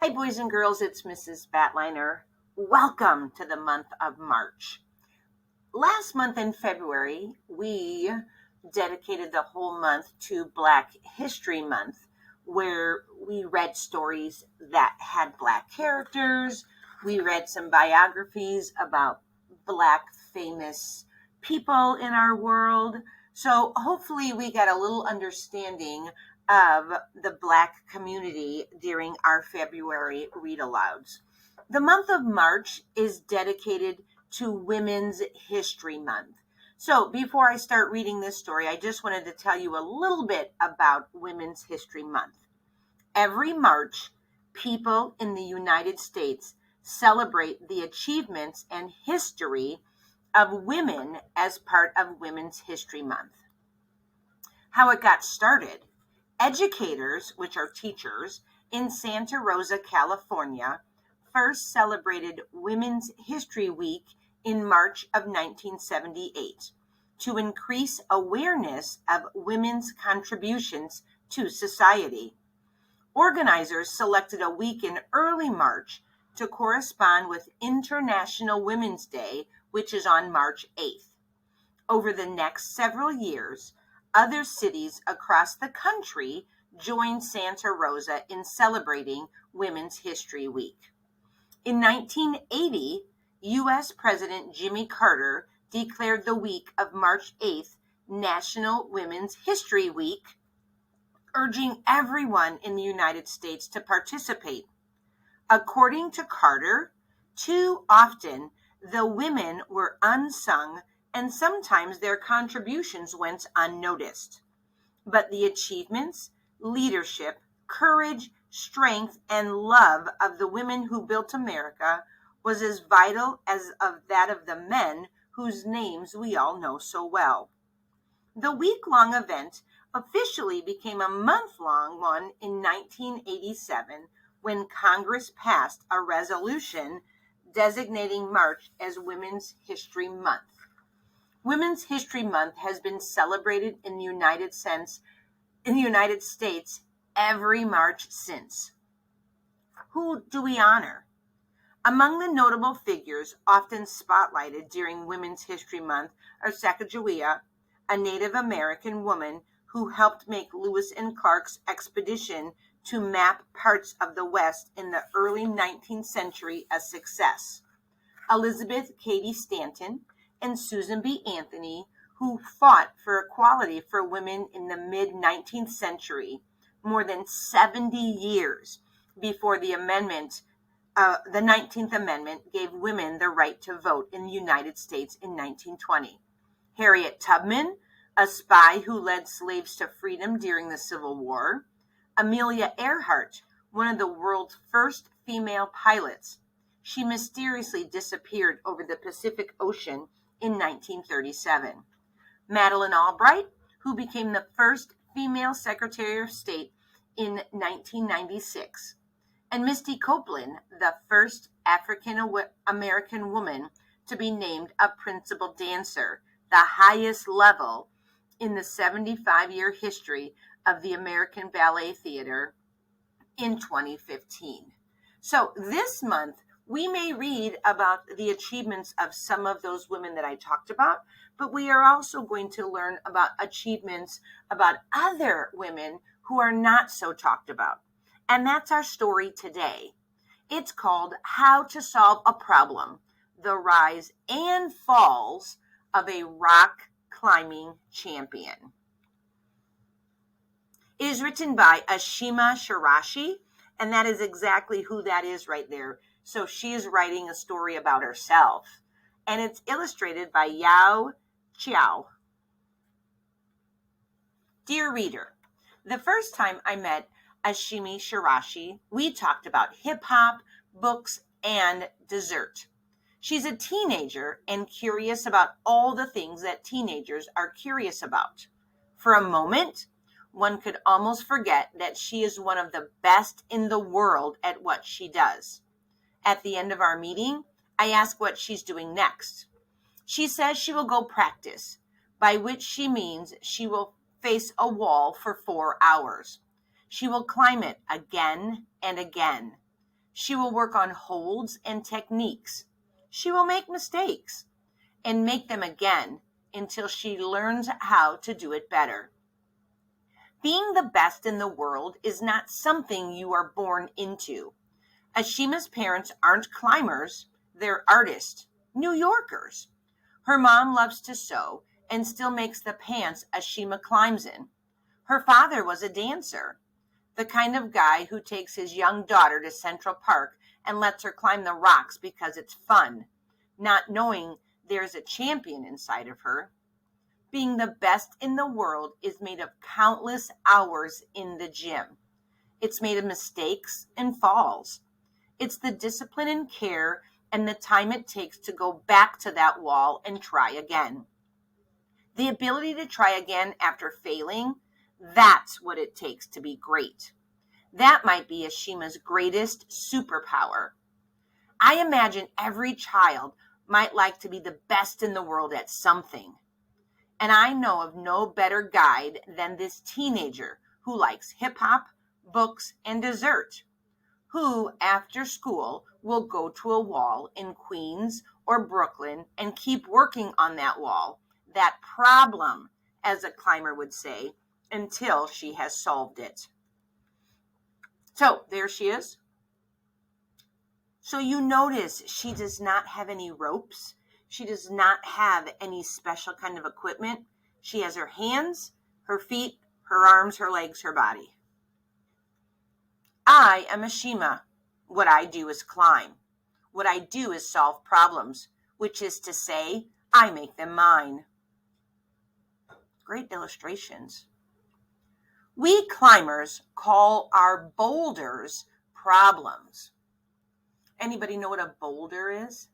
Hi, boys and girls, it's Mrs. Batliner. Welcome to the month of March. Last month in February, we dedicated the whole month to Black History Month, where we read stories that had Black characters. We read some biographies about Black famous people in our world. So hopefully we got a little understanding of the Black community during our February read alouds. The month of March is dedicated to Women's History Month. So before I start reading this story, I just wanted to tell you a little bit about Women's History Month. Every March, people in the United States celebrate the achievements and history of women as part of Women's History Month. How it got started. Educators, which are teachers, in Santa Rosa, California, first celebrated Women's History Week in March of 1978 to increase awareness of women's contributions to society. Organizers selected a week in early March to correspond with International Women's Day, which is on March 8th. Over the next several years, other cities across the country joined Santa Rosa in celebrating Women's History Week. In 1980, U.S. President Jimmy Carter declared the week of March 8th National Women's History Week, urging everyone in the United States to participate. According to Carter, too often the women were unsung and sometimes their contributions went unnoticed. But the achievements, leadership, courage, strength, and love of the women who built America was as vital as of that of the men whose names we all know so well. The week-long event officially became a month-long one in 1987 when Congress passed a resolution designating March as Women's History Month. Women's History Month has been celebrated in the United States every March since. Who do we honor? Among the notable figures often spotlighted during Women's History Month are Sacagawea, a Native American woman who helped make Lewis and Clark's expedition to map parts of the West in the early 19th century a success. Elizabeth Cady Stanton and Susan B. Anthony, who fought for equality for women in the mid-19th century, more than 70 years before the 19th Amendment gave women the right to vote in the United States in 1920. Harriet Tubman, a spy who led slaves to freedom during the Civil War. Amelia Earhart, one of the world's first female pilots. She mysteriously disappeared over the Pacific Ocean in 1937. Madeleine Albright, who became the first female Secretary of State in 1996. And Misty Copeland, the first African-American woman to be named a principal dancer, the highest level in the 75-year history of the American Ballet Theater in 2015. So this month, we may read about the achievements of some of those women that I talked about, but we are also going to learn about achievements about other women who are not so talked about. And that's our story today. It's called How to Solve a Problem, the Rise and Falls of a Rock Climbing Champion. It is written by Ashima Shirashi, and that is exactly who that is right there. So she is writing a story about herself, and it's illustrated by Yao Chiao. Dear reader, the first time I met Ashimi Shirashi, we talked about hip-hop, books, and dessert. She's a teenager and curious about all the things that teenagers are curious about. For a moment, one could almost forget that she is one of the best in the world at what she does. At the end of our meeting, I ask what she's doing next. She says she will go practice, by which she means she will face a wall for 4 hours. She will climb it again and again. She will work on holds and techniques. She will make mistakes and make them again until she learns how to do it better. Being the best in the world is not something you are born into. Ashima's parents aren't climbers, they're artists, New Yorkers. Her mom loves to sew and still makes the pants Ashima climbs in. Her father was a dancer, the kind of guy who takes his young daughter to Central Park and lets her climb the rocks because it's fun, not knowing there's a champion inside of her. Being the best in the world is made of countless hours in the gym. It's made of mistakes and falls. It's the discipline and care and the time it takes to go back to that wall and try again. The ability to try again after failing, that's what it takes to be great. That might be Ashima's greatest superpower. I imagine every child might like to be the best in the world at something. And I know of no better guide than this teenager who likes hip hop, books, and dessert, who after school will go to a wall in Queens or Brooklyn and keep working on that wall, that problem, as a climber would say, until she has solved it. So there she is. So you notice she does not have any ropes. She does not have any special kind of equipment. She has her hands, her feet, her arms, her legs, her body. I am Ashima. What I do is climb. What I do is solve problems, which is to say, I make them mine. Great illustrations. We climbers call our boulders problems. Anybody know what a boulder is?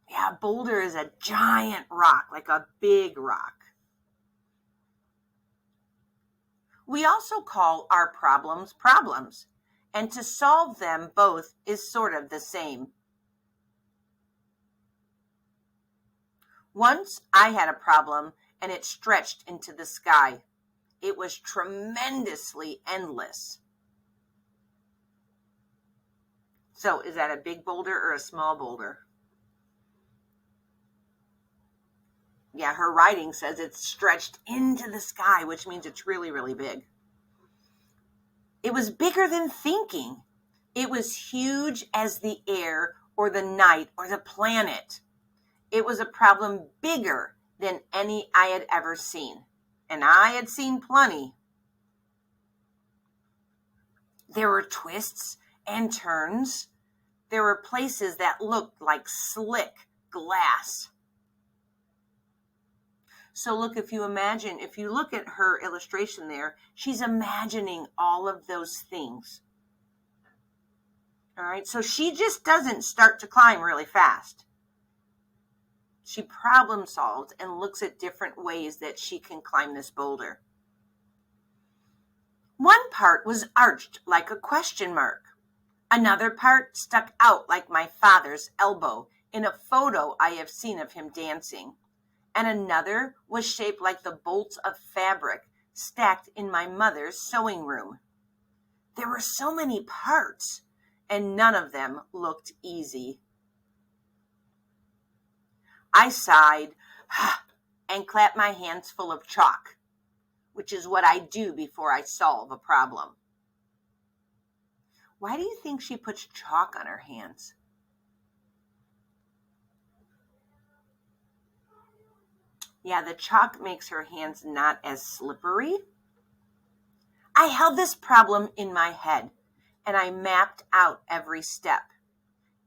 Yeah, a boulder is a giant rock, like a big rock. We also call our problems problems, and to solve them both is sort of the same. Once I had a problem and it stretched into the sky. It was tremendously endless. So is that a big boulder or a small boulder? Yeah, her writing says it's stretched into the sky, which means it's really, really big. It was bigger than thinking. It was huge as the air or the night or the planet. It was a problem bigger than any I had ever seen. And I had seen plenty. There were twists and turns. There were places that looked like slick glass. So look, if you look at her illustration there, she's imagining all of those things. All right, so she just doesn't start to climb really fast. She problem solves and looks at different ways that she can climb this boulder. One part was arched like a question mark. Another part stuck out like my father's elbow in a photo I have seen of him dancing. And another was shaped like the bolts of fabric stacked in my mother's sewing room. There were so many parts, and none of them looked easy. I sighed and clapped my hands full of chalk, which is what I do before I solve a problem. Why do you think she puts chalk on her hands? Yeah, the chalk makes her hands not as slippery. I held this problem in my head, and I mapped out every step.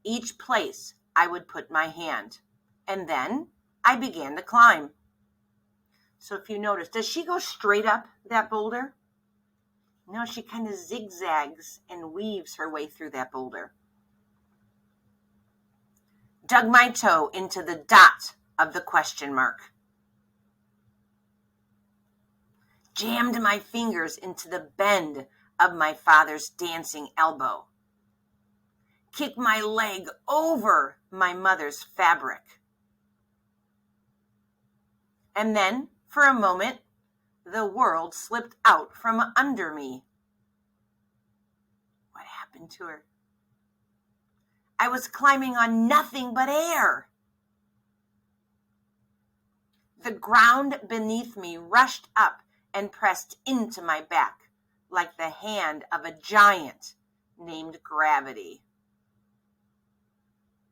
Each place I would put my hand, and then I began to climb. So if you notice, does she go straight up that boulder? No, she kind of zigzags and weaves her way through that boulder. Dug my toe into the dot of the question mark. Jammed my fingers into the bend of my father's dancing elbow. Kicked my leg over my mother's fabric. And then, for a moment, the world slipped out from under me. What happened to her. I was climbing on nothing but air. The ground beneath me rushed up and pressed into my back like the hand of a giant named gravity.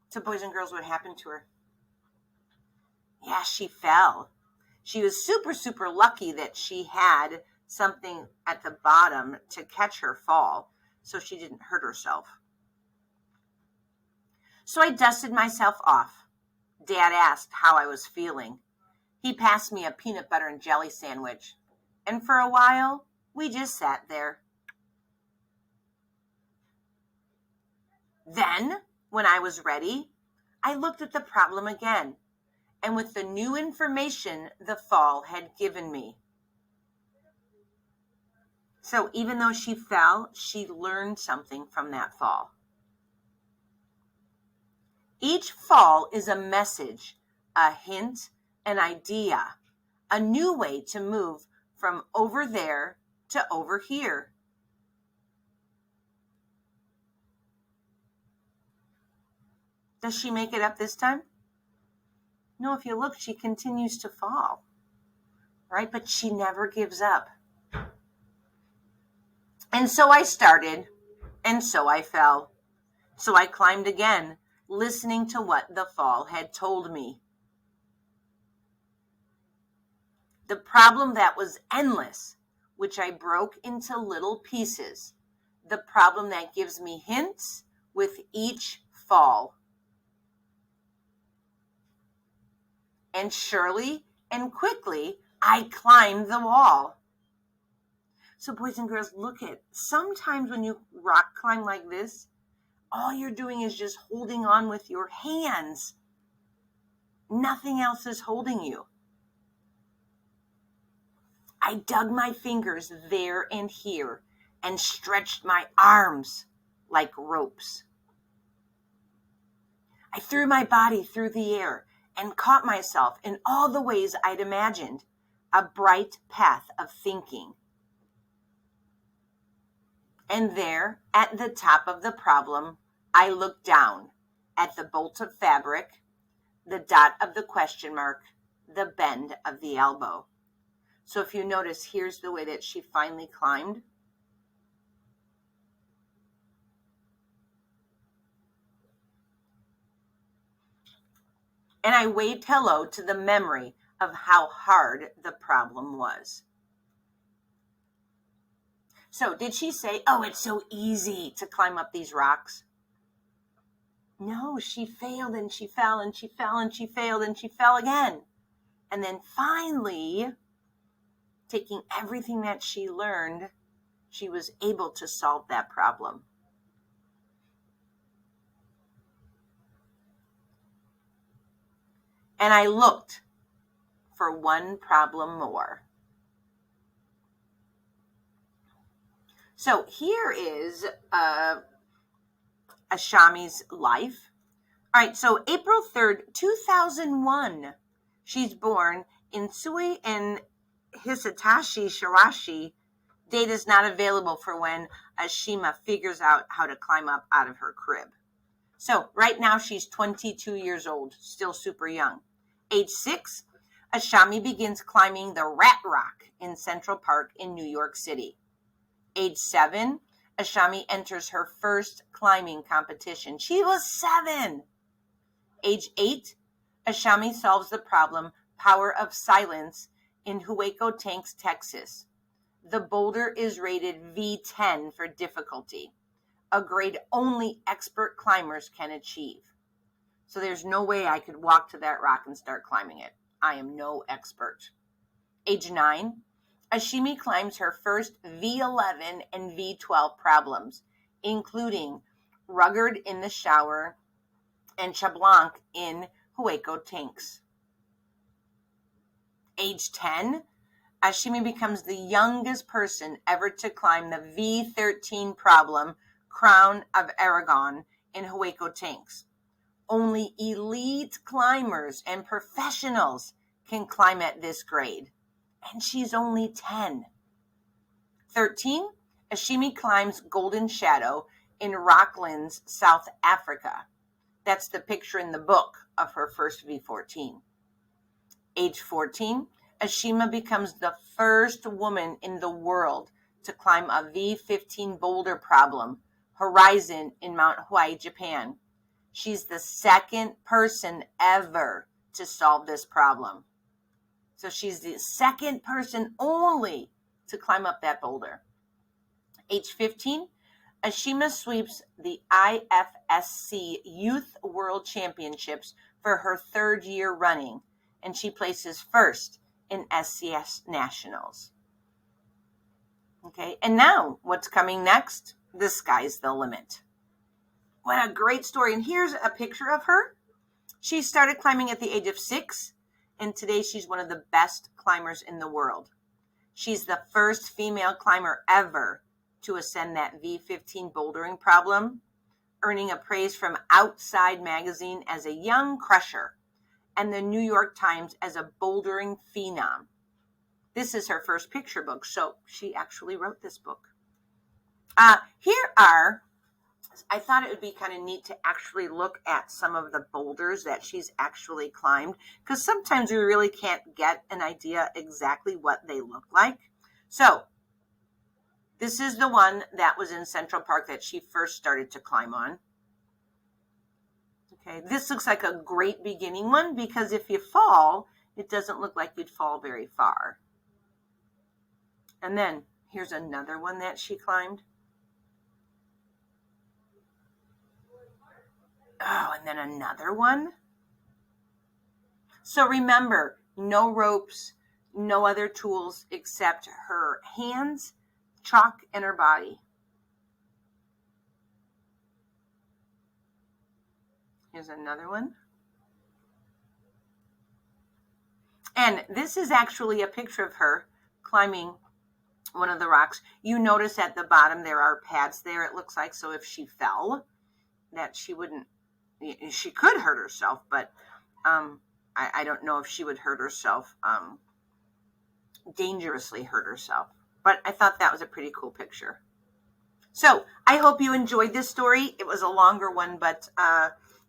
So boys and girls, what happened to her? Yeah, she fell. She was super, super lucky that she had something at the bottom to catch her fall, so she didn't hurt herself. So I dusted myself off. Dad asked how I was feeling. He passed me a peanut butter and jelly sandwich, and for a while, we just sat there. Then, when I was ready, I looked at the problem again, and with the new information the fall had given me. So even though she fell, she learned something from that fall. Each fall is a message, a hint, an idea, a new way to move from over there to over here. Does she make it up this time? No, if you look, she continues to fall, right? But she never gives up. And so I started, and so I fell. So I climbed again, listening to what the fall had told me. The problem that was endless, which I broke into little pieces. The problem that gives me hints with each fall. And surely and quickly, I climbed the wall. So boys and girls, look at, sometimes when you rock climb like this, all you're doing is just holding on with your hands. Nothing else is holding you. I dug my fingers there and here and stretched my arms like ropes. I threw my body through the air and caught myself in all the ways I'd imagined, a bright path of thinking. And there, at the top of the problem, I looked down at the bolt of fabric, the dot of the question mark, the bend of the elbow. So if you notice, here's the way that she finally climbed. And I waved hello to the memory of how hard the problem was. So did she say, oh, it's so easy to climb up these rocks? No, she failed and she fell and she fell and she failed and she fell again. And then finally, taking everything that she learned, she was able to solve that problem. And I looked for one problem more. So here is Ashami's life. All right, so April 3rd, 2001, she's born in Sui in Hisatashi, Shirashi. Data is not available for when Ashima figures out how to climb up out of her crib. So right now she's 22 years old, still super young. Age 6, Ashami begins climbing the Rat Rock in Central Park in New York City. Age 7, Ashami enters her first climbing competition. She was 7. Age 8, Ashami solves the problem Power of Silence in Hueco Tanks, Texas. The boulder is rated V10 for difficulty, a grade only expert climbers can achieve. So there's no way I could walk to that rock and start climbing it. I am no expert. Age 9, Ashimi climbs her first V11 and V12 problems, including Rugged in the Shower and Chablanc in Hueco Tanks. Age 10, Ashimi becomes the youngest person ever to climb the V13 problem, Crown of Aragon, in Hueco Tanks. Only elite climbers and professionals can climb at this grade, and she's only 10. 13, Ashimi climbs Golden Shadow in Rocklands, South Africa. That's the picture in the book of her first V14. Age 14, Ashima becomes the first woman in the world to climb a V15 boulder problem, Horizon, in Mount Hawaii, Japan. She's the second person ever to solve this problem. So she's the second person only to climb up that boulder. Age 15, Ashima sweeps the IFSC Youth World Championships for her third year running, and she places first in SCS Nationals. Okay, and now what's coming next? The sky's the limit. What a great story. And here's a picture of her. She started climbing at the age of 6, and today she's one of the best climbers in the world. She's the first female climber ever to ascend that V15 bouldering problem, earning a praise from Outside Magazine as a young crusher and the New York Times as a bouldering phenom. This is her first picture book, so she actually wrote this book. I thought it would be kind of neat to actually look at some of the boulders that she's actually climbed, because sometimes we really can't get an idea exactly what they look like. So this is the one that was in Central Park that she first started to climb on. Okay, this looks like a great beginning one, because if you fall, it doesn't look like you'd fall very far. And then here's another one that she climbed. Oh, and then another one. So remember, no ropes, no other tools except her hands, chalk, and her body. Here's another one. And this is actually a picture of her climbing one of the rocks. You notice at the bottom there are pads there, it looks like, so if she fell, that she could hurt herself, but I don't know if she would hurt herself, dangerously hurt herself. But I thought that was a pretty cool picture. So I hope you enjoyed this story. It was a longer one, but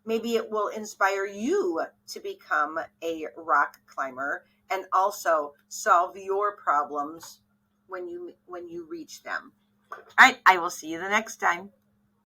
maybe it will inspire you to become a rock climber and also solve your problems when you reach them. All right, I will see you the next time.